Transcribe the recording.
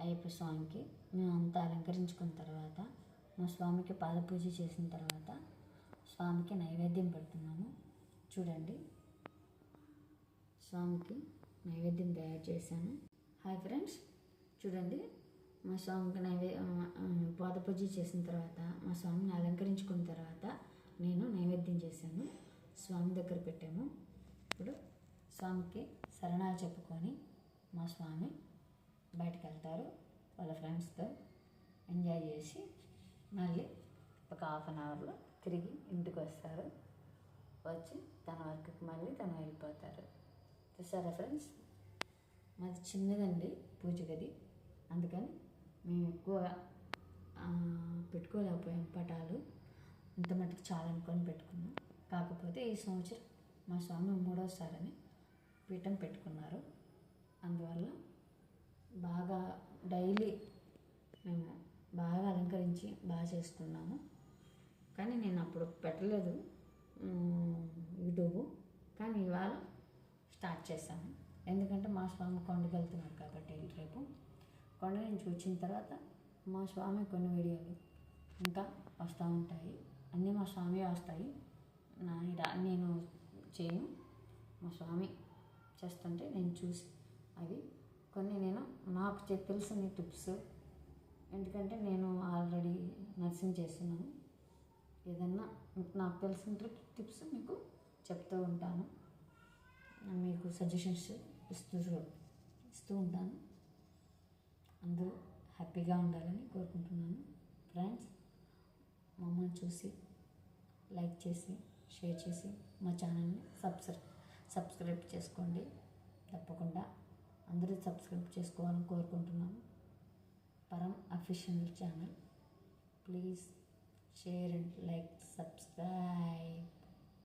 అయ్యప్ప స్వామికి మేమంతా అలంకరించుకున్న తర్వాత మా స్వామికి పాద పూజ చేసిన తర్వాత స్వామికి నైవేద్యం పెడుతున్నాము. చూడండి, స్వామికి నైవేద్యం తయారు చేశాను. హాయ్ ఫ్రెండ్స్, చూడండి, మా స్వామికి పాద పూజ చేసిన తర్వాత మా స్వామిని అలంకరించుకున్న తర్వాత నేను నైవేద్యం చేశాను. స్వామి దగ్గర పెట్టాము. ఇప్పుడు స్వామికి శరణాలు చెప్పుకొని మా స్వామి బయటకు వెళ్తారు. వాళ్ళ ఫ్రెండ్స్తో ఎంజాయ్ చేసి మళ్ళీ ఒక హాఫ్ అన్ అవర్లో తిరిగి ఇంటికి వస్తారు. వచ్చి తన వర్క్కి మళ్ళీ తను వెళ్ళిపోతారు. చూసారా ఫ్రెండ్స్, మాది చిన్నదండి పూజ గది, అందుకని మేము ఎక్కువ పెట్టుకోలేకపోయాం పటాలు. ఇంత మటుకు చాలా అనుకొని పెట్టుకున్నాం. కాకపోతే ఈ సంవత్సరం మా స్వామి 3వసారని పీఠం పెట్టుకున్నారు. అందువల్ల బాగా డైలీ మేము బాగా అలంకరించి బాగా చేసుకున్నాము. కానీ నేను అప్పుడు పెట్టలేదు యూట్యూబ్, కానీ ఇవాళ స్టార్ట్ చేశాము. ఎందుకంటే మా స్వామి కొండకు వెళ్తున్నారు కాబట్టి రేపు కొండ నుంచి వచ్చిన తర్వాత మా స్వామి కొన్ని వీడియోలు ఇంకా వస్తూ ఉంటాయి. అన్నీ మా స్వామి వస్తాయి, నేను చేయను. మా స్వామి చేస్తుంటే నేను చూసి అవి కొన్ని నేను నాకు తెలిసిన టిప్స్, ఎందుకంటే నేను ఆల్రెడీ నర్సింగ్ చేస్తున్నాను. ఏదన్నా నాకు తెలిసిన టిప్స్ మీకు చెప్తూ ఉంటాను, మీకు సజెషన్స్ ఇస్తూ ఉంటాను. అందరూ హ్యాపీగా ఉండాలని కోరుకుంటున్నాను. ఫ్రెండ్స్, మమ్మల్ని చూసి లైక్ చేసి షేర్ చేసి మా ఛానల్ని సబ్స్క్రైబ్ చేసుకోండి. తప్పకుండా అందరూ సబ్స్క్రైబ్ చేసుకోవాలని కోరుకుంటున్నాను. పరం official channel, please share and like, subscribe.